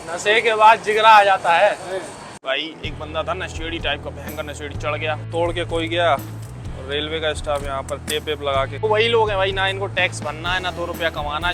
नशे के बाद जिगरा आ जाता है। भाई एक बंदा था नशेड़ी टाइप का, भयंकर नशेड़ी, चढ़ गया, तोड़ के कोई गया। रेलवे का स्टाफ यहाँ पर टेप वेप लगा के, तो वही लोग हैं भाई, ना इनको टैक्स भरना है ना 2 रुपया कमाना है।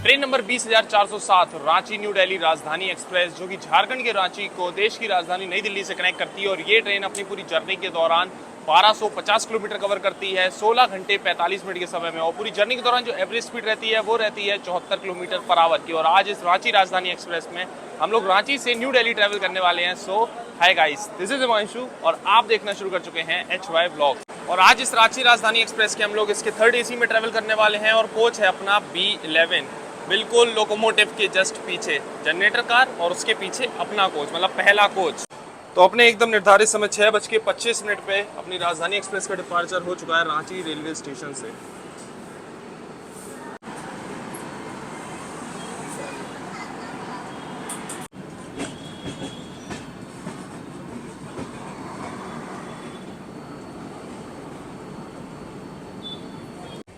Train number 20,407 Ranchi new Delhi राजधानी एक्सप्रेस, जो कि झारखंड के रांची को देश की राजधानी नई दिल्ली से कनेक्ट करती है। और ये ट्रेन अपनी पूरी जर्नी के दौरान 1250 किलोमीटर कवर करती है 16 घंटे 45 मिनट के समय में। और पूरी जर्नी के दौरान जो एवरेज स्पीड रहती है वो रहती है 74 किलोमीटर पर आवर की। और आज इस रांची राजधानी एक्सप्रेस में हम लोग रांची से न्यू दिल्ली ट्रैवल करने वाले हैं। So hi guys, this is Himanshu और आप देखना शुरू कर चुके हैं HY व्लॉग। और आज इस रांची राजधानी एक्सप्रेस के हम लोग इसके 3rd AC में ट्रैवल करने वाले हैं। और कोच है अपना B11, बिल्कुल लोकोमोटिव के जस्ट पीछे जनरेटर कार और उसके पीछे अपना कोच, मतलब पहला कोच। तो अपने एकदम निर्धारित समय 6:25 पे अपनी राजधानी एक्सप्रेस का डिपार्चर हो चुका है रांची रेलवे स्टेशन से।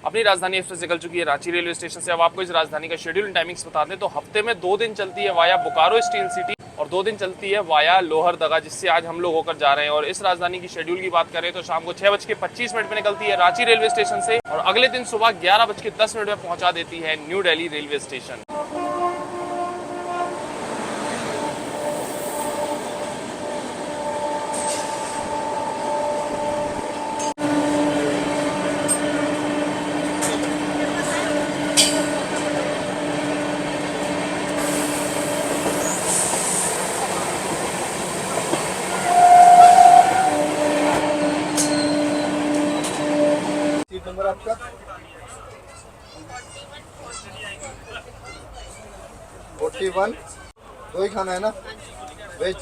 अपनी राजधानी एक्सप्रेस निकल चुकी है रांची रेलवे स्टेशन से। अब आपको इस राजधानी का शेड्यूल एंड टाइमिंग्स बता दें तो हफ्ते में 2 दिन चलती है वाया बोकारो स्टील सिटी और 2 दिन चलती है वाया लोहरदगा, जिससे आज हम लोग होकर जा रहे हैं। और इस राजधानी की शेड्यूल की बात करें तो शाम को 6:25 पे निकलती है रांची रेलवे स्टेशन से और अगले दिन सुबह 11:10 पे पहुंचा देती है new Delhi railway station. Number आपका 41। 2 ही खाना है ना, वेज।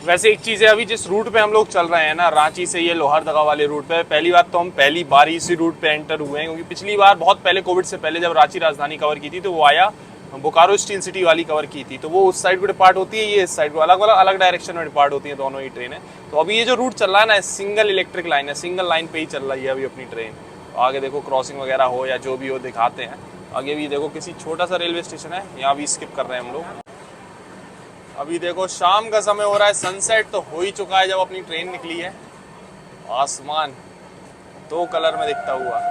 वैसे एक चीज़ है, अभी जिस रूट पे हम लोग चल रहे हैं ना, रांची से ये लोहरदगा वाले रूट पे, पहली बात तो हम पहली बार इसी रूट पे एंटर हुए हैं, क्योंकि पिछली बार बहुत पहले कोविड से पहले जब रांची राजधानी कवर की थी तो वो आया बोकारो स्टील सिटी वाली कवर की थी। तो वो उस साइड को डिपार्ट होती है, ये इस साइड को, अलग डायरेक्शन में डिपार्ट होती है दोनों ही ट्रेनें। तो अभी ये जो रूट चल रहा है ना, सिंगल इलेक्ट्रिक लाइन है, सिंगल लाइन पे ही चल रही है अभी अपनी ट्रेन। तो आगे देखो क्रॉसिंग वगैरह हो या जो भी हो दिखाते हैं। आगे भी देखो किसी छोटा सा रेलवे स्टेशन है, यहाँ भी स्किप कर रहे हैं हम लोग। अभी देखो शाम का समय हो रहा है, सनसेट तो हो ही चुका है जब अपनी ट्रेन निकली है। आसमान 2 कलर में दिखता हुआ।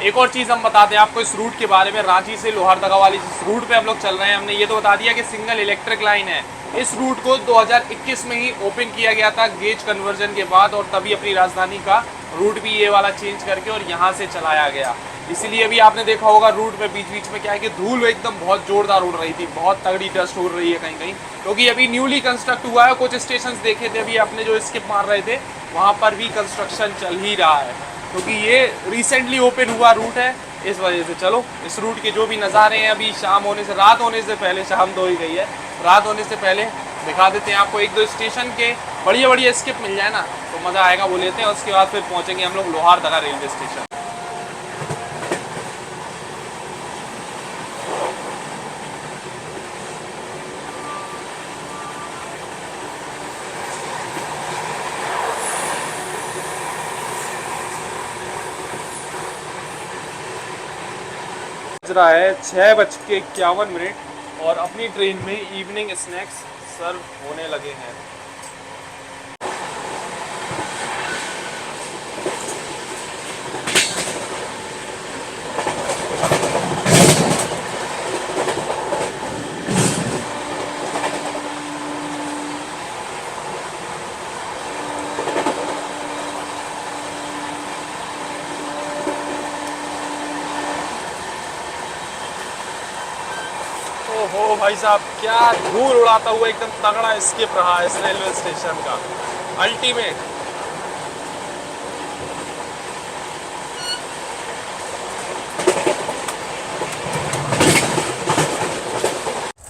एक और चीज़ हम बता दें आपको इस रूट के बारे में, रांची से लोहरदगा वाली जिस रूट पे हम लोग चल रहे हैं, हमने ये तो बता दिया कि सिंगल इलेक्ट्रिक लाइन है। इस रूट को 2021 में ही ओपन किया गया था गेज कन्वर्जन के बाद, और तभी अपनी राजधानी का रूट भी ये वाला चेंज करके और यहाँ से चलाया गया। इसीलिए अभी आपने देखा होगा रूट में बीच बीच में क्या है कि धूल एकदम बहुत जोरदार उड़ रही थी, बहुत तगड़ी डस्ट उड़ रही है कहीं कहीं, क्योंकि अभी न्यूली कंस्ट्रक्ट हुआ है। कुछ स्टेशन देखे थे अभी आपने जो स्किप मार रहे थे, वहाँ पर भी कंस्ट्रक्शन चल ही रहा है, क्योंकि ये रिसेंटली ओपन हुआ रूट है, इस वजह से। चलो इस रूट के जो भी नज़ारे हैं अभी शाम होने से, रात होने से पहले, शाम तो ही गई है, रात होने से पहले दिखा देते हैं आपको। 1-2 स्टेशन के बढ़िया बढ़िया स्किप मिल जाए ना तो मज़ा आएगा, वो लेते हैं। उसके बाद फिर पहुँचेंगे हम लोग लोहरदगा रेलवे स्टेशन। रहा है 6:51 और अपनी ट्रेन में इवनिंग स्नैक्स सर्व होने लगे हैं। ओहो भाई साहब क्या धूल उड़ाता हुआ एकदम तगड़ा स्किप रहा इस रेलवे स्टेशन का, अल्टीमेट।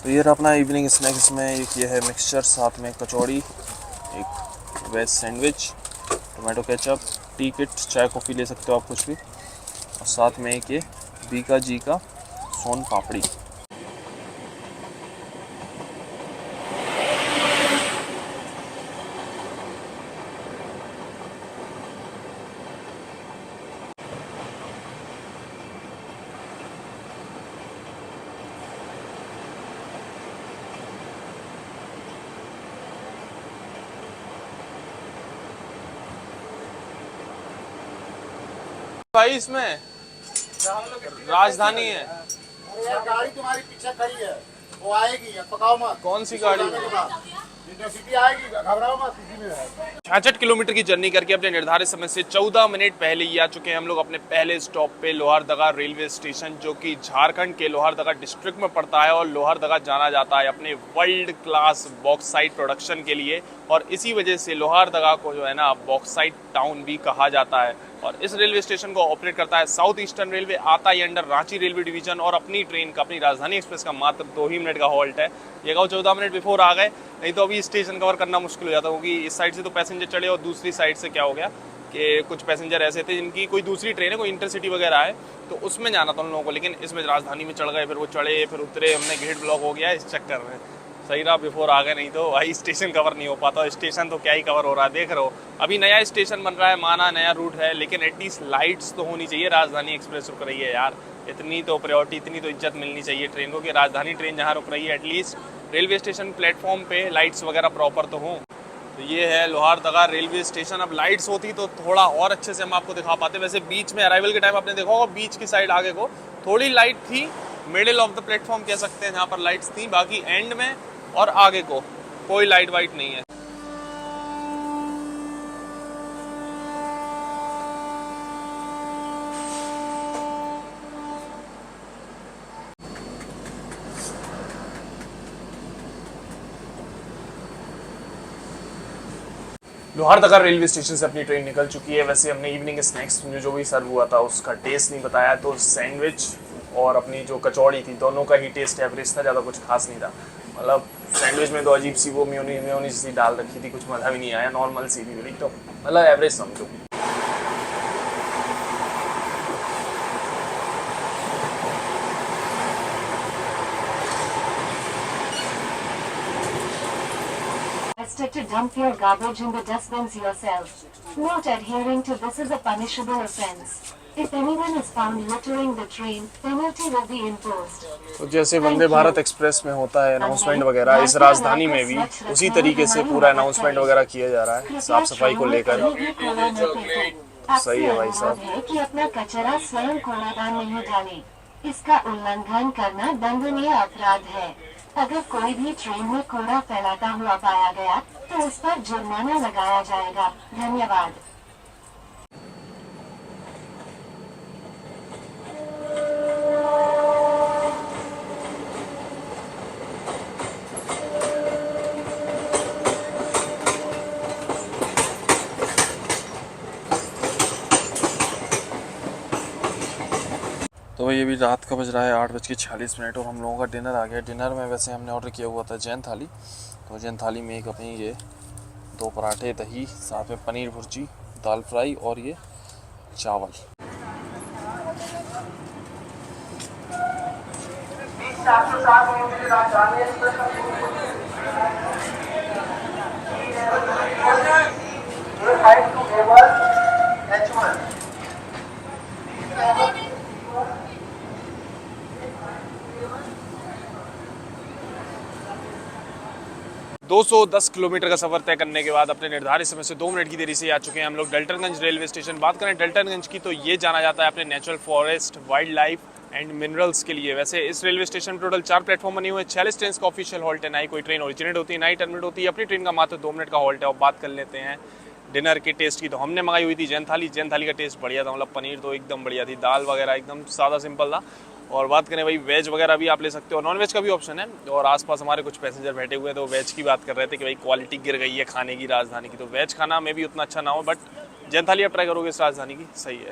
तो ये रहा अपना इवनिंग स्नैक्स में, एक ये है मिक्सचर, साथ में कचौड़ी, एक veg sandwich, tomato ketchup, tea kit, चाय कॉफ़ी ले सकते हो आप कुछ भी, और साथ में एक ये बीका जी का सोन पापड़ी। भाई इसमें राजधानी है। अरे यार गाड़ी तुम्हारी पीछे खड़ी है, वो आएगी, पकाओ मत। कौन सी गाड़ी? इंटरसिटी आएगी, घबराओ मत, इसी में है। 66 किलोमीटर की जर्नी करके अपने निर्धारित समय से 14 मिनट पहले ही आ चुके हैं हम लोग अपने पहले स्टॉप पे, लोहारदगा रेलवे स्टेशन, जो कि झारखंड के लोहारदगा डिस्ट्रिक्ट में पड़ता है। और लोहारदगा जाना जाता है अपने वर्ल्ड क्लास बॉक्साइट प्रोडक्शन के लिए, और इसी वजह से लोहारदगा को जो है ना बॉक्साइट टाउन भी कहा जाता है। और इस रेलवे स्टेशन को ऑपरेट करता है साउथ ईस्टर्न रेलवे, आता है अंडर रांची रेलवे डिवीजन। और अपनी ट्रेन का, अपनी राजधानी एक्सप्रेस का मात्र 2 ही मिनट का हॉल्ट है। ये कहो 14 मिनट बिफोर आ गए, नहीं तो अभी स्टेशन कवर करना मुश्किल हो जाता, क्योंकि इस साइड से तो पैसेंजर चढ़े और दूसरी साइड से क्या हो गया कि कुछ पैसेंजर ऐसे थे जिनकी कोई दूसरी ट्रेन है, कोई इंटरसिटी वगैरह है, तो उसमें जाना था उन लोगों को। लेकिन इसमें राजधानी में चढ़ गए, फिर वो चढ़े, फिर उतरे, हमने गेट ब्लॉक हो गया इस चक्कर में। सही रहा बिफोर आ गए, नहीं तो भाई स्टेशन कवर नहीं हो पाता। स्टेशन तो क्या ही कवर हो रहा है, देख रहे हो। अभी नया स्टेशन बन रहा है, माना नया रूट है, लेकिन एटलीस्ट लाइट्स तो होनी चाहिए। राजधानी एक्सप्रेस रुक रही है यार, इतनी तो प्रायोरिटी, इतनी तो इज्जत मिलनी चाहिए ट्रेन को कि राजधानी ट्रेन जहाँ रुक रही है एटलीस्ट रेलवे स्टेशन प्लेटफॉर्म पे लाइट्स वगैरह प्रॉपर तो हों। तो ये है लोहारदगा रेलवे स्टेशन। अब लाइट्स होती तो थोड़ा और अच्छे से हम आपको दिखा पाते। वैसे बीच में अराइवल के टाइम आपने देखा होगा, बीच की साइड आगे को थोड़ी लाइट थी, मिडिल ऑफ द प्लेटफॉर्म कह सकते हैं जहाँ पर लाइट्स थी, बाकी एंड में और आगे को कोई लाइट वाइट नहीं है। लोहारदगा रेलवे स्टेशन से अपनी ट्रेन निकल चुकी है। वैसे हमने इवनिंग स्नैक्स में जो भी सर्व हुआ था उसका टेस्ट नहीं बताया, तो सैंडविच और अपनी जो कचौड़ी थी दोनों का ही टेस्ट एवरेज था, ज़्यादा कुछ खास नहीं था। मतलब सैंडविच में तो अजीब सी वो मेयोनीज सी डाल रखी थी, कुछ मज़ा भी नहीं आया, नॉर्मल सी भी मिली, तो मतलब एवरेज समझो। To dump your garbage in the dustbins yourself. Not adhering to this is a punishable offence. If anyone is found littering the train, penalty will be imposed. तो जैसे वंदे भारत एक्सप्रेस में होता है अनाउंसमेंट वगैरह, इस राजधानी में भी उसी तरीके से पूरा अनाउंसमेंट वगैरह किया जा रहा है साफ सफाई को लेकर। सही है भाई साहब। है कि अपना कचरा स्वयं कूड़ादान में डालें। इसका उल्लंघन करना दंडनीय अपराध है। अगर कोई भी ट्रेन में कूड़ा फैलाता हुआ पाया गया तो उस पर जुर्माना लगाया जाएगा। धन्यवाद। तो ये भी रात का बज रहा है 8:46 और हम लोगों का डिनर आ गया। डिनर में वैसे हमने ऑर्डर किया हुआ था जैन थाली। तो जैन थाली में एक अपनी ये 2 पराठे, दही, साथ में पनीर भुर्जी, दाल फ्राई और ये चावल। दो 210 किलोमीटर का सफर तय करने के बाद अपने निर्धारित समय से 2 मिनट की देरी से आ चुके हैं हम लोग डल्टनगंज रेलवे स्टेशन। बात करें डल्टनगंज की तो ये जाना जाता है अपने natural forest, wild life and minerals के लिए। वैसे इस रेलवे स्टेशन में टोटल 4 प्लेटफॉर्म बने हुए हैं। 46 ट्रेन का ऑफिशियल हॉल्ट है, ना ही कोई ट्रेन ओरिजिनेट होती है, ना ही टर्मिनेट होती है। अपनी ट्रेन का मात्र 2 मिनट का हॉल्ट है। और बात कर लेते हैं डिनर के टेस्ट की। तो हमने मंगाई हुई थी जैन थाली। जैन थाली का टेस्ट बढ़िया था, मतलब पनीर तो एकदम बढ़िया थी, दाल वगैरह एकदम सादा सिंपल था। और बात करें भाई वेज वगैरह भी आप ले सकते हो, नॉन वेज का भी ऑप्शन है। और आसपास हमारे कुछ पैसेंजर बैठे हुए हैं तो वेज की बात कर रहे थे कि भाई क्वालिटी गिर गई है खाने की राजधानी की, तो वेज खाना में भी उतना अच्छा ना हो, बट जैन थाली आप ट्राई करोगे इस राजधानी की, सही है।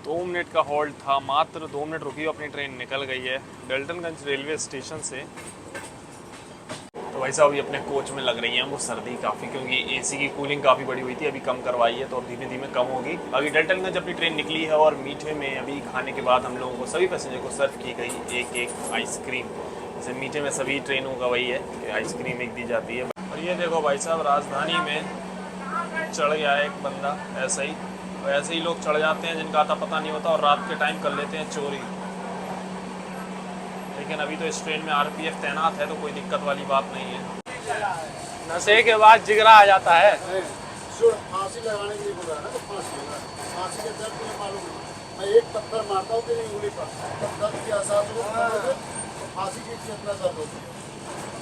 2 मिनट का हॉल्ट था, मात्र 2 मिनट रुकी, अपनी ट्रेन निकल गई है डल्टनगंज रेलवे स्टेशन से। तो भाई साहब अभी अपने कोच में लग रही है वो सर्दी काफ़ी, क्योंकि एसी की कूलिंग काफ़ी बड़ी हुई थी, अभी कम करवाई है तो धीमे धीमे कम होगी। अभी डल्टनगंज अपनी ट्रेन निकली है और मीठे में अभी खाने के बाद हम लोगों को सभी पैसेंजर को सर्व की गई एक आइसक्रीम। जैसे मीठे में सभी ट्रेनों का वही है कि आइसक्रीम एक दी जाती है। और ये देखो भाई साहब राजधानी में चढ़ गया है एक बंदा ऐसा ही, और ऐसे ही लोग चढ़ जाते हैं जिनका आता पता नहीं होता और रात के टाइम कर लेते हैं चोरी। लेकिन अभी तो इस ट्रेन में आरपीएफ तैनात है तो कोई दिक्कत वाली बात नहीं है। नशे के बाद जिगरा आ जाता है। फांसी लगाने के लिए बोल रहा है ना, तो फांसी के दर्द मुझे मालूम है। मैं एक पत्थर मारता हूँ तेरी उंगली पर, दर्द के एहसास को तो फांसी की कितना दर्द होती है।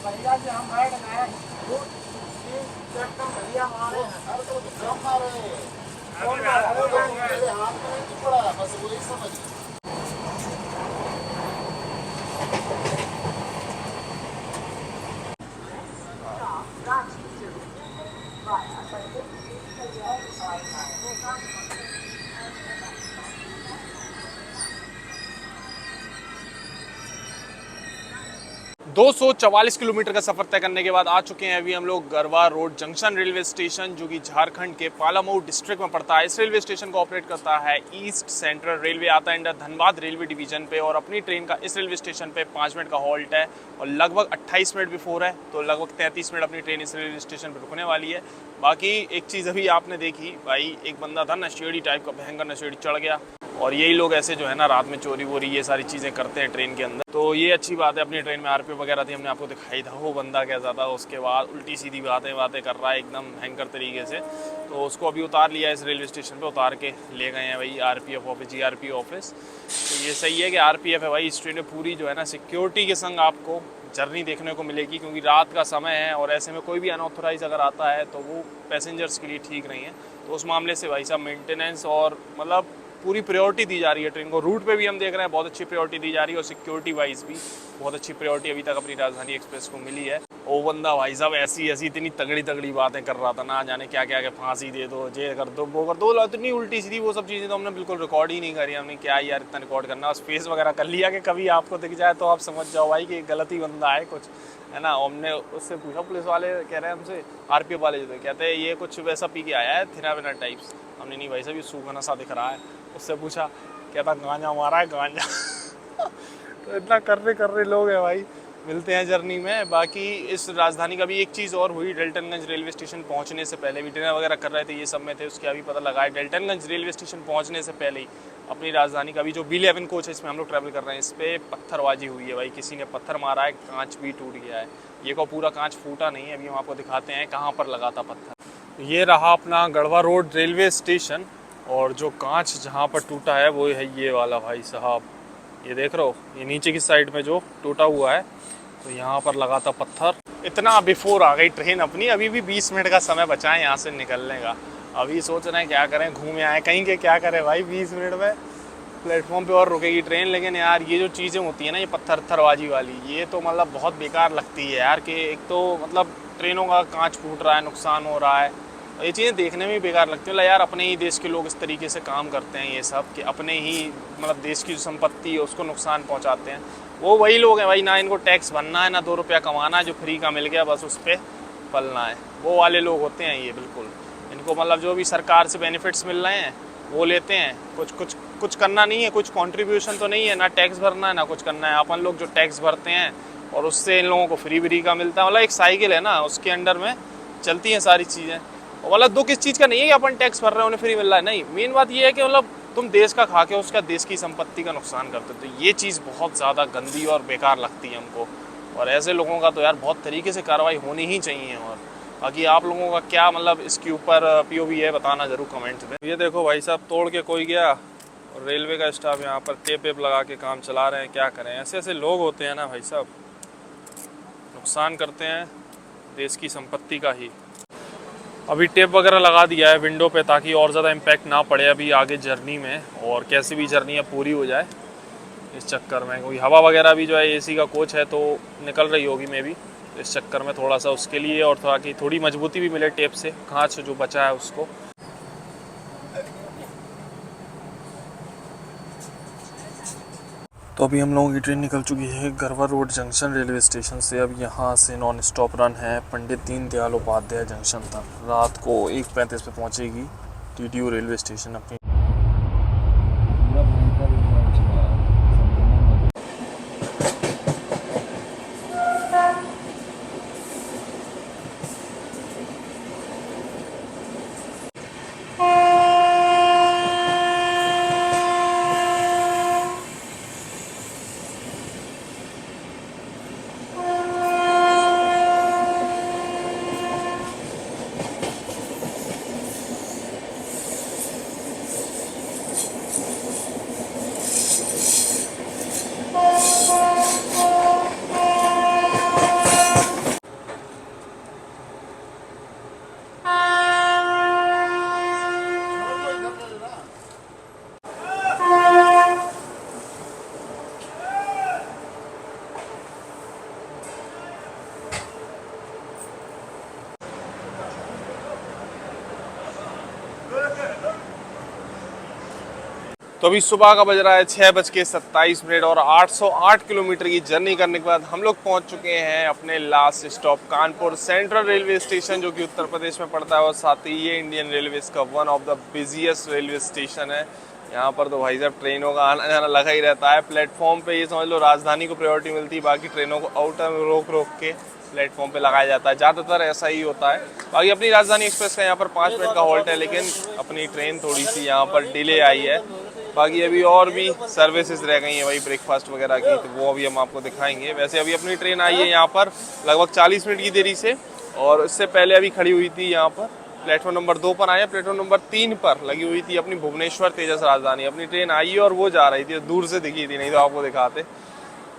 भैया जी हम बैठ गए, मारे हैं तो कम मारे हैं, मेरे हाथ में नहीं पड़ा, बस वही समझिए। दो 244 किलोमीटर का सफर तय करने के बाद आ चुके हैं अभी हम लोग गरवा रोड जंक्शन रेलवे स्टेशन, जो कि झारखंड के पालामऊ डिस्ट्रिक्ट में पड़ता है। इस रेलवे स्टेशन को ऑपरेट करता है ईस्ट सेंट्रल रेलवे, आता है अंडर धनबाद रेलवे डिवीजन पे। और अपनी ट्रेन का इस रेलवे स्टेशन पे 5 मिनट का हॉल्ट है और लगभग 28 मिनट बिफोर है, तो लगभग 33 मिनट अपनी ट्रेन इस रेलवे स्टेशन पर रुकने वाली है। बाकी एक चीज़ अभी आपने देखी भाई, एक बंदा था नशेड़ी टाइप का, भयंकर नशेड़ी चढ़ गया, और यही लोग ऐसे जो है ना रात में चोरी वोरी ये सारी चीज़ें करते हैं ट्रेन के अंदर। तो ये अच्छी बात है, अपनी ट्रेन में आरपीओ वगैरह थी, हमने आपको दिखाई था वो बंदा कैसा था। उसके बाद उल्टी सीधी बातें कर रहा है एकदम भयंकर तरीके से, तो उसको अभी उतार लिया इस रेलवे स्टेशन पे, उतार के ले गए हैं भाई आरपीएफ ऑफिस, जीआरपी ऑफिस। तो ये सही है कि आरपीएफ है भाई इस ट्रेन में, पूरी जो है ना सिक्योरिटी के संग आपको जर्नी देखने को मिलेगी, क्योंकि रात का समय है और ऐसे में कोई भी अनऑथोराइज अगर आता है तो वो पैसेंजर्स के लिए ठीक नहीं है। तो उस मामले से भाई साहब मेंटेनेंस और मतलब पूरी प्रायोरिटी दी जा रही है ट्रेन को। रूट पे भी हम देख रहे हैं बहुत अच्छी प्रायोरिटी दी जा रही है, और सिक्योरिटी वाइज भी बहुत अच्छी प्रायोरिटी अभी तक अपनी राजधानी एक्सप्रेस को मिली है। वो बंदा भाई साहब ऐसी इतनी तगड़ी बातें कर रहा था, ना जाने क्या क्या क्या, फांसी दे दो, ये कर दो, वो कर दो, इतनी उल्टी सीधी वो सब चीज़ें तो हमने बिल्कुल रिकॉर्ड ही नहीं करी। हमने क्या यार इतना रिकॉर्ड करना, बस फेस वगैरह कर लिया कि कभी आपको दिख जाए तो आप समझ जाओ भाई कि गलत ही बंदा है कुछ, है ना। हमने उससे पूछा, पुलिस वाले कह रहे हैं हमसे, आरपीएफ वाले जो कहते हैं ये कुछ वैसा पी के आया है थिनाविना टाइप्स। हमने नहीं भाई साहब ये सूखना सा दिख रहा है। उससे पूछा, कहता गांजा मारा है गांजा। तो इतना कर रहे लोग हैं भाई, मिलते हैं जर्नी में। बाकी इस राजधानी का भी एक चीज़ और हुई, डल्टनगंज रेलवे स्टेशन पहुंचने से पहले भी डिनर वगैरह कर रहे थे, ये सब में थे, उसके अभी पता लगा है डल्टनगंज रेलवे स्टेशन पहुंचने से पहले ही अपनी राजधानी का भी जो B11 कोच है इसमें हम लोग ट्रैवल कर रहे हैं, इस पर पत्थरबाजी हुई है भाई, किसी ने पत्थर मारा है, कांच भी टूट गया है। ये को पूरा कांच फूटा नहीं है, अभी हम आपको दिखाते हैं कहाँ पर लगा था पत्थर। ये रहा अपना गढ़वा रोड रेलवे स्टेशन, और जो कांच जहाँ पर टूटा है वो है ये वाला भाई साहब, ये देख रहे हो, ये नीचे की साइड में जो टूटा हुआ है, तो यहाँ पर लगा था पत्थर। इतना बिफोर आ गई ट्रेन अपनी, अभी भी 20 मिनट का समय बचा है यहाँ से निकलने का। अभी सोच रहे हैं क्या करें, घूमे आए कहीं के, क्या करें भाई, 20 मिनट में प्लेटफॉर्म पे और रुकेगी ट्रेन। लेकिन यार ये जो चीज़ें होती है ना, ये पत्थरबाजी वाली, ये तो मतलब बहुत बेकार लगती है यार, कि एक तो मतलब ट्रेनों का कांच फूट रहा है, नुकसान हो रहा है, ये चीज़ें देखने में बेकार लगती है यार। अपने ही देश के लोग इस तरीके से काम करते हैं ये सब, कि अपने ही मतलब देश की जो संपत्ति है उसको नुकसान पहुंचाते हैं। वो वही लोग हैं भाई, ना इनको टैक्स भरना है, ना 2 रुपया कमाना है, जो फ्री का मिल गया बस उस पर पलना है, वो वाले लोग होते हैं ये। बिल्कुल इनको मतलब जो भी सरकार से बेनिफिट्स मिल रहे हैं वो लेते हैं, कुछ करना नहीं है, कुछ कंट्रीब्यूशन तो नहीं है, ना टैक्स भरना है ना कुछ करना है। अपन लोग जो टैक्स भरते हैं और उससे इन लोगों को फ्री का मिलता है, मतलब एक साइकिल है ना, उसके अंडर में चलती हैं सारी चीज़ें। मतलब दुख इस चीज़ का नहीं है कि अपन टैक्स भर रहे हैं उन्हें फ्री मिल रहा है, नहीं, मेन बात ये है कि मतलब तुम देश का खा के उसका देश की संपत्ति का नुकसान करते हो, तो ये चीज़ बहुत ज़्यादा गंदी और बेकार लगती है हमको। और ऐसे लोगों का तो यार बहुत तरीके से कार्रवाई होनी ही चाहिए। और बाकी आप लोगों का क्या मतलब इसके ऊपर POV है, बताना ज़रूर कमेंट में। ये देखो भाई साहब, तोड़ के कोई गया और रेलवे का स्टाफ यहाँ पर टेप वेप लगा के काम चला रहे हैं, क्या करें, ऐसे लोग होते हैं ना भाई साहब, नुकसान करते हैं देश की संपत्ति का ही। अभी टेप वगैरह लगा दिया है विंडो पे ताकि और ज़्यादा इम्पैक्ट ना पड़े अभी आगे जर्नी में, और कैसी भी जर्नी है पूरी हो जाए इस चक्कर में। क्योंकि हवा वगैरह भी जो है एसी का कोच है तो निकल रही होगी मे भी, इस चक्कर में थोड़ा सा उसके लिए, और थोड़ा कि थोड़ी मजबूती भी मिले टेप से, खांच जो बचा है उसको। तो अभी हम लोगों की ट्रेन निकल चुकी है गरवा रोड जंक्शन रेलवे स्टेशन से। अब यहाँ से नॉन स्टॉप रन है पंडित दीनदयाल उपाध्याय जंक्शन तक। रात को 1:35 पे पहुँचेगी TTU रेलवे स्टेशन अपनी। तो अभी सुबह का बज रहा है 6:27 और 808 किलोमीटर की जर्नी करने के बाद हम लोग पहुंच चुके हैं अपने last stop Kanpur central railway station, जो कि उत्तर प्रदेश में पड़ता है, और साथ ही ये इंडियन रेलवेज का one of the busiest railway station है। यहाँ पर तो भाई साहब ट्रेनों का आना जाना लगा ही रहता है। प्लेटफॉर्म पे ये समझ लो राजधानी को प्रायोरिटी मिलती है, बाकी ट्रेनों को आउटर में रोक रोक के प्लेटफॉर्म पे लगाया जाता है, ज़्यादातर ऐसा ही होता है। बाकी अपनी राजधानी एक्सप्रेस का यहाँ पर 5 मिनट का हॉल्ट है, लेकिन अपनी ट्रेन थोड़ी सी यहाँ पर डिले आई है। बाकी अभी और भी सर्विसेज रह गई हैं भाई ब्रेकफास्ट वगैरह की, तो वो अभी हम आपको दिखाएंगे। वैसे अभी अपनी ट्रेन आई है यहाँ पर लगभग 40 मिनट की देरी से, और इससे पहले अभी खड़ी हुई थी यहाँ पर प्लेटफॉर्म नंबर 2 पर आए। प्लेटफॉर्म नंबर 3 पर लगी हुई थी अपनी भुवनेश्वर तेजस राजधानी। अपनी ट्रेन आई है और वो जा रही थी, दूर से दिखी थी, नहीं तो आपको दिखाते।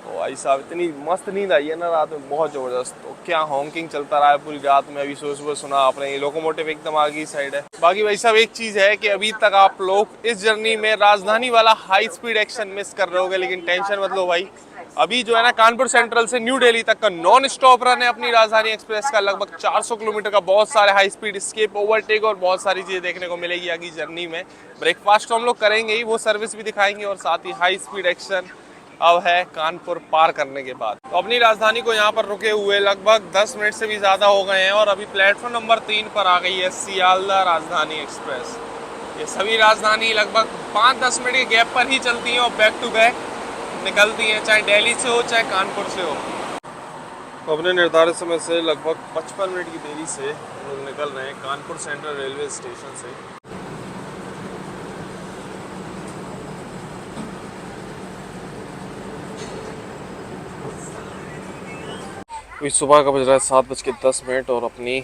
तो भाई साहब इतनी मस्त नींद आई है ना रात में, बहुत ज़बरदस्त। तो क्या हॉकिंग चलता रहा है पूरी रात में। अभी सुबह सुना आपने, ये लोकोमोटिव एकदम आगे साइड है। बाकी भाई साहब एक चीज़ है कि अभी तक आप लोग इस जर्नी में राजधानी वाला हाई स्पीड एक्शन मिस कर रहे होगे, लेकिन टेंशन मत लो भाई। अभी जो है ना कानपुर सेंट्रल से न्यू दिल्ली तक का नॉन स्टॉप रन है अपनी राजधानी एक्सप्रेस का, लगभग 400 किलोमीटर का। बहुत सारे हाई स्पीड स्केप, ओवरटेक और बहुत सारी चीज़ें देखने को मिलेगी आगे जर्नी में। ब्रेकफास्ट तो हम लोग करेंगे ही, वो सर्विस भी दिखाएंगे, और साथ ही हाई स्पीड एक्शन अब है कानपुर पार करने के बाद। तो अपनी राजधानी को यहाँ पर रुके हुए लगभग 10 मिनट से भी ज़्यादा हो गए हैं, और अभी प्लेटफॉर्म नंबर 3 पर आ गई है सियालदह राजधानी एक्सप्रेस। ये सभी राजधानी लगभग 5-10 मिनट के गैप पर ही चलती हैं और बैक टू बैक निकलती हैं, चाहे दिल्ली से हो चाहे कानपुर से हो। तो अपने निर्धारित समय से लगभग 55 मिनट की देरी से हम लोग निकल रहे हैं कानपुर सेंट्रल रेलवे स्टेशन से। अभी सुबह का बज रहा है 7:10 और अपनी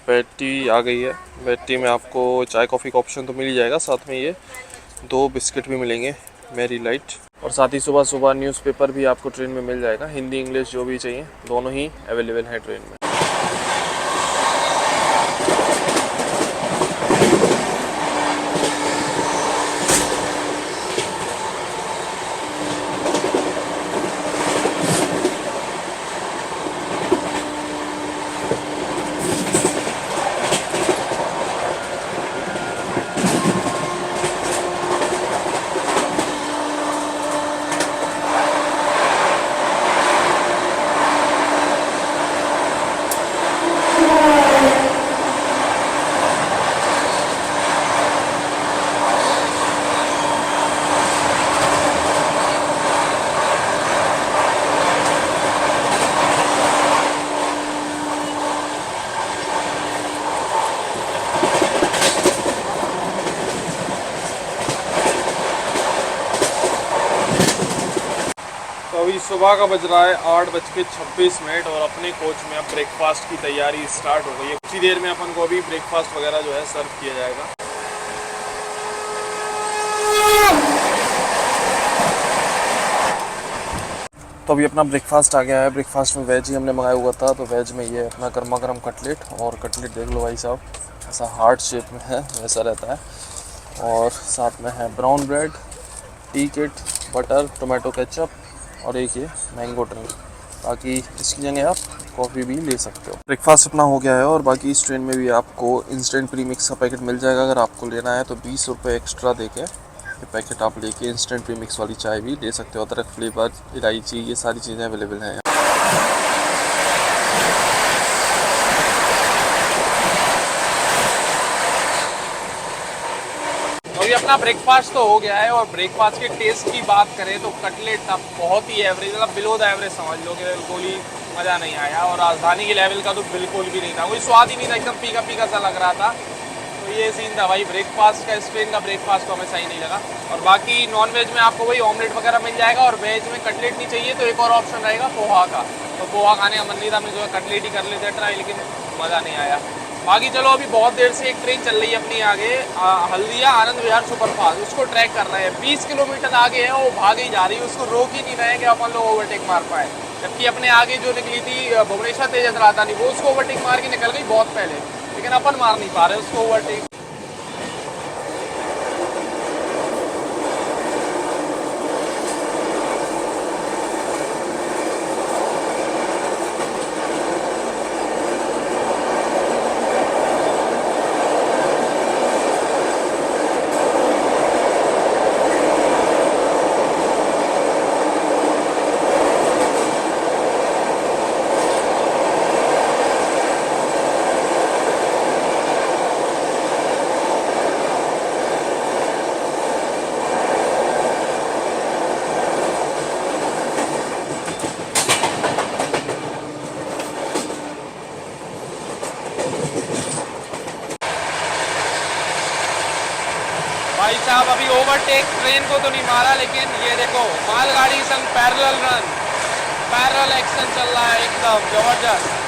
बैटरी आ गई है। बैटरी में आपको चाय कॉफ़ी का ऑप्शन तो मिल ही जाएगा, साथ में ये 2 बिस्किट भी मिलेंगे मैरी लाइट, और साथ ही सुबह सुबह न्यूज़पेपर भी आपको ट्रेन में मिल जाएगा, हिंदी इंग्लिश जो भी चाहिए दोनों ही अवेलेबल है ट्रेन में। अभी सुबह का बज रहा है 8:26 और अपने कोच में अब ब्रेकफास्ट की तैयारी स्टार्ट हो गई है। कुछ ही देर में अपन को अभी ब्रेकफास्ट वगैरह जो है सर्व किया जाएगा। तो अभी अपना ब्रेकफास्ट आ गया है। ब्रेकफास्ट में वेज ही हमने मंगाया हुआ था, तो वेज में ये अपना गर्मा गर्म कटलेट, और कटलेट देख लो भाई साहब ऐसा हार्ट शेप में है वैसा रहता है। और साथ में है brown bread, T kit, butter, tomato ketchup और एक ये मैंगो ड्रिंक। बाकी इसकी जगह आप कॉफ़ी भी ले सकते हो। ब्रेकफास्ट अपना हो गया है और बाकी इस ट्रेन में भी आपको इंस्टेंट प्री मिक्स का पैकेट मिल जाएगा। अगर आपको लेना है तो 20 रुपये एक्स्ट्रा देके ये पैकेट आप लेके इंस्टेंट प्री मिक्स वाली चाय भी ले सकते हो। अदरक फ्लेवर, इलायची, ये सारी चीज़ें अवेलेबल हैं। अभी अपना ब्रेकफास्ट तो हो गया है और ब्रेकफास्ट के टेस्ट की बात करें तो कटलेट अब बहुत ही एवरेज, मतलब बिलो द एवरेज समझ लो कि बिल्कुल ही मज़ा नहीं आया। और राजधानी के लेवल का तो बिल्कुल भी नहीं था, कोई स्वाद ही नहीं था, एकदम फीका फीका सा लग रहा था। तो ये सीन था भाई ब्रेकफास्ट का। इस ट्रेन का ब्रेकफास्ट तो हमें सही नहीं लगा। और बाकी नॉन-वेज में आपको वही ऑमलेट वगैरह मिल जाएगा और वेज में कटलेट नहीं चाहिए तो एक और ऑप्शन रहेगा पोहा का। तो पोहा खाने का मन नहीं था, हमने जो है कटलेट ही कर लेते ट्राई, लेकिन मज़ा नहीं आया। बाकी चलो अभी बहुत देर से एक ट्रेन चल रही है अपनी आगे, हल्दिया आनंद विहार सुपरफास्ट, उसको ट्रैक कर रहे हैं। 20 किलोमीटर आगे है, वो भागे ही जा रही है, उसको रोक ही नहीं रहे कि अपन लोग ओवरटेक मार पाए। जबकि अपने आगे जो निकली थी भुवनेश्वर तेजस राजधानी, वो उसको ओवरटेक मार के निकल गई बहुत पहले, लेकिन अपन मार नहीं पा रहे उसको ओवरटेक। भाई साहब अभी ओवरटेक ट्रेन को तो नहीं मारा, लेकिन ये देखो मालगाड़ी संग पैरेलल रन, पैरेलल एक्शन चल रहा है एकदम जबरदस्त।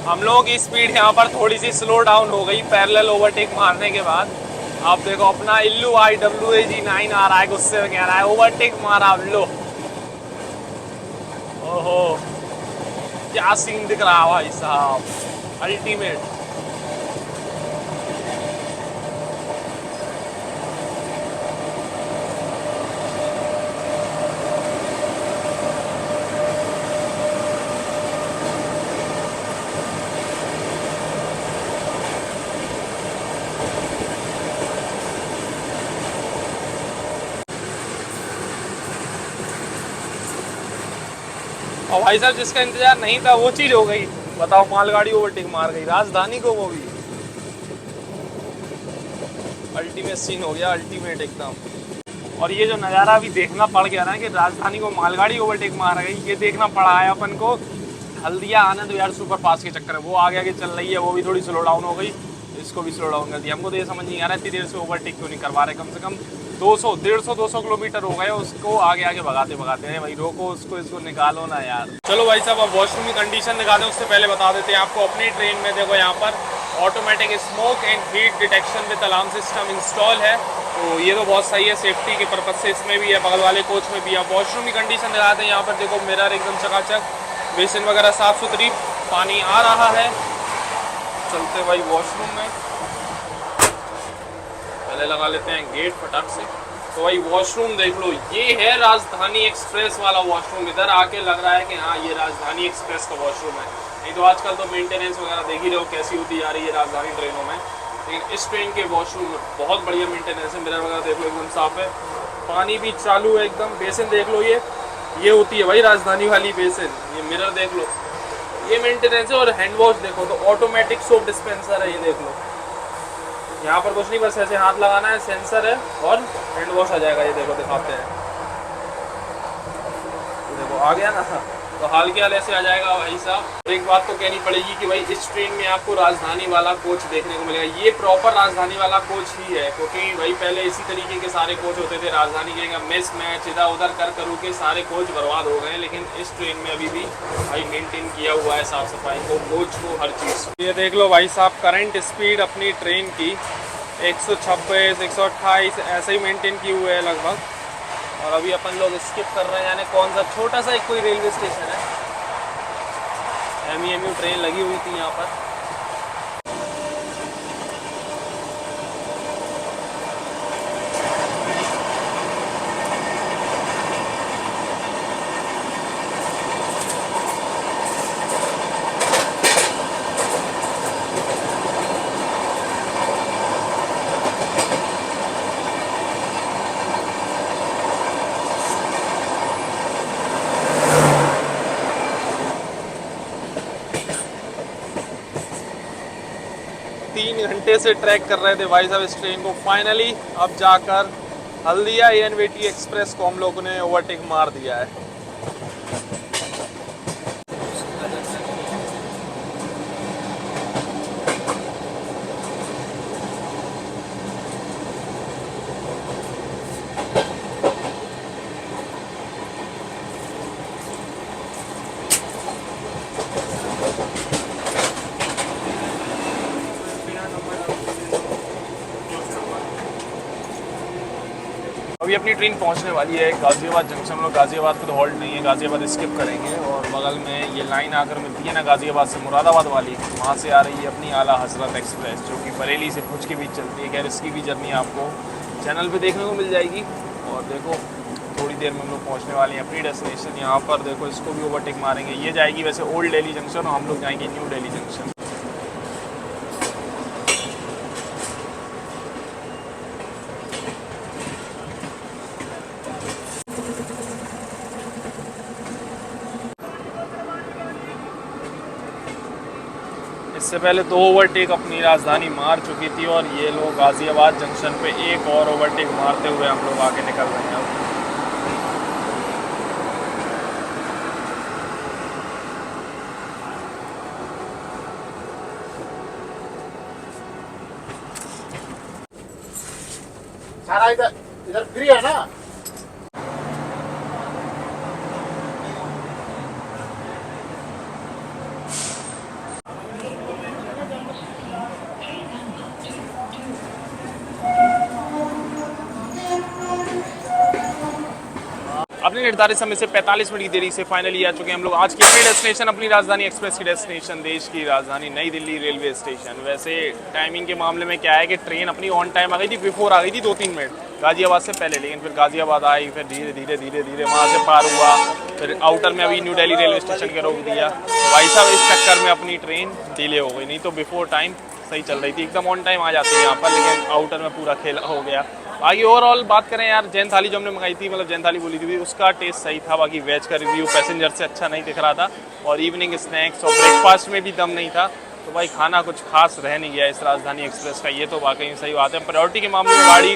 हम लोगों की स्पीड यहाँ पर थोड़ी सी स्लो डाउन हो गई पैरेलल ओवरटेक मारने के बाद। आप देखो अपना इल्लू IWAG9 आ रहा है, गुस्से में कह रहा है ओवरटेक मारा हम लो। ओहो क्या सीन दिख रहा है भाई साहब, अल्टीमेट। और भाई साहब जिसका इंतजार नहीं था वो चीज हो गई, बताओ मालगाड़ी ओवरटेक मार गई राजधानी को, वो भी अल्टीमेट सीन हो गया, अल्टीमेट एकदम। और ये जो नज़ारा अभी देखना पड़ गया ना कि राजधानी को मालगाड़ी ओवरटेक मार गई, ये देखना पड़ा है अपन को हल्दिया आनंद विहार सुपरफास्ट के चक्कर में। वो आगे आगे चल रही है, वो भी थोड़ी स्लो डाउन हो गई, इसको भी स्लो डाउन कर दिया। हमको तो ये समझ नहीं आ रहा है इतनी देर से ओवरटेक क्यों नहीं करवा रहे। कम से कम 150-200 किलोमीटर हो गए उसको आगे आगे भगाते भगाते हैं। भाई रोको उसको, इसको निकालो ना यार। चलो भाई साहब अब वॉशरूम की कंडीशन दिखा दें, उससे पहले बता देते हैं आपको अपनी ट्रेन में देखो यहाँ पर automatic smoke and heat detection with alarm system install है। तो ये तो बहुत सही है, सेफ्टी के पर्पज से इसमें भी है, बगल वाले कोच में भी है। वॉशरूम की कंडीशन दिखाते हैं, यहाँ पर देखो मिरर एकदम चकाचक, बेसिन वगैरह साफ़ सुथरी, पानी आ रहा है। चलते भाई वॉशरूम में, पहले लगा लेते हैं गेट फटाक से। तो भाई वॉशरूम देख लो, ये है राजधानी एक्सप्रेस वाला वॉशरूम। इधर आके लग रहा है कि हाँ ये राजधानी एक्सप्रेस का वॉशरूम है। नहीं तो आजकल तो मेंटेनेंस वगैरह देख ही रहे हो कैसी होती जा रही है राजधानी ट्रेनों में, लेकिन इस ट्रेन के वॉशरूम में बहुत बढ़िया मेंटेनेंस है। मिरर वगैरह देख लो एकदम साफ है, पानी भी चालू है एकदम। बेसिन देख लो, ये होती है भाई राजधानी वाली बेसिन। ये मिरर देख लो, ये मेंटेनेंस है। और हैंड वॉश देखो तो ऑटोमेटिक सोप डिस्पेंसर है, ये देख लो। यहाँ पर कुछ नहीं, बस ऐसे हाथ लगाना है, सेंसर है और हैंड वॉश आ जाएगा। ये देखो दिखाते हैं, ये देखो आ गया ना, तो हाल के हाल ऐसे आ जाएगा भाई साहब। एक बात तो कहनी पड़ेगी कि भाई इस ट्रेन में आपको राजधानी वाला कोच देखने को मिलेगा। ये प्रॉपर राजधानी वाला कोच ही है, क्योंकि भाई पहले इसी तरीके के सारे कोच होते थे राजधानी के। मिस मैच इधर उधर करू के सारे कोच बर्बाद हो गए, लेकिन इस ट्रेन में अभी भी भाई मेंटेन किया हुआ है साफ सफाई को, कोच को, हर चीज़। ये देख लो भाई साहब करंट स्पीड अपनी ट्रेन की 126, 128 ऐसे ही मेंटेन किए हुए हैं लगभग। और अभी अपन लोग स्किप कर रहे हैं, यानी कौन सा छोटा सा एक कोई रेलवे स्टेशन है। MEMU ट्रेन लगी हुई थी यहाँ पर। 3 घंटे से ट्रैक कर रहे थे भाई साहब इस ट्रेन को। फाइनली अब जाकर हल्दिया ANVT एक्सप्रेस को हम लोगों ने ओवरटेक मार दिया है। अभी अपनी ट्रेन पहुंचने वाली है गाज़ियाबाद जंक्शन। हम लोग गाज़ियाबाद को तो हॉल्ट नहीं है, गाज़ियाबाद स्किप करेंगे। और बगल में ये लाइन आकर मिलती है ना गाज़ियाबाद से मुरादाबाद वाली, वहाँ से आ रही है अपनी आला हज़रत एक्सप्रेस, जो कि बरेली से भुज के बीच चलती है। खैर इसकी भी जर्नी आपको चैनल पे देखने को मिल जाएगी। और देखो थोड़ी देर में हम लोग पहुँचने वाले हैं अपनी डेस्टिनेशन। यहाँ पर देखो इसको भी ओवरटेक मारेंगे। ये जाएगी वैसे ओल्ड दिल्ली जंक्शन और हम लोग जाएंगे न्यू दिल्ली जंक्शन। इससे पहले 2 ओवरटेक अपनी राजधानी मार चुकी थी और ये लोग गाज़ियाबाद जंक्शन पे एक और ओवरटेक मारते हुए हम लोग आगे निकल रहे हैं। सारा इधर फ्री है ना। अपने निर्धारित समय से 45 मिनट की देरी से फाइनली आ चुके हैं हम लोग आज की अपनी डेस्टिनेशन, अपनी राजधानी एक्सप्रेस की डेस्टिनेशन, देश की राजधानी नई दिल्ली रेलवे स्टेशन। वैसे टाइमिंग के मामले में क्या है कि ट्रेन अपनी ऑन टाइम आ गई थी, बिफोर आ गई थी 2-3 मिनट गाज़ियाबाद से पहले। लेकिन फिर गाज़ियाबाद आई, फिर धीरे धीरे वहाँ से पार हुआ, फिर आउटर में अभी न्यू दिल्ली रेलवे स्टेशन के रोक दिया। भाई साहब इस चक्कर में अपनी ट्रेन डिले हो गई, नहीं तो बिफोर टाइम सही चल रही थी, एकदम ऑन टाइम आ जाती है यहाँ पर। लेकिन आउटर में पूरा खेल हो गया। बाकी ओवरऑल बात करें यार, जैन थाली जो हमने मंगाई थी, मतलब जैन थाली बोली थी, उसका टेस्ट सही था। बाकी वेज का रिव्यू पैसेंजर से अच्छा नहीं दिख रहा था। और इवनिंग स्नैक्स और ब्रेकफास्ट में भी दम नहीं था। तो भाई खाना कुछ खास रह नहीं गया इस राजधानी एक्सप्रेस का, ये तो वाकई में सही बात है। प्रायोरिटी के मामले में गाड़ी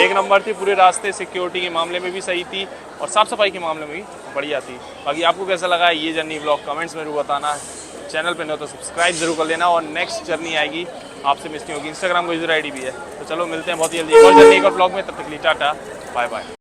एक नंबर थी पूरे रास्ते, सिक्योरिटी के मामले में भी सही थी और साफ़ सफाई के मामले में भी बढ़िया थी। बाकी आपको कैसा लगा ये जर्नी व्लॉग कमेंट्स में जरूर बताना है। चैनल पे न हो तो सब्सक्राइब जरूर कर लेना। और नेक्स्ट जर्नी आएगी आपसे मिस नहीं होगी। इंस्टाग्राम को यूजर ID भी है। तो चलो मिलते हैं बहुत ही जल्दी एक और जर्नी एक और ब्लॉग में। तब तक के लिए टाटा बाय बाय।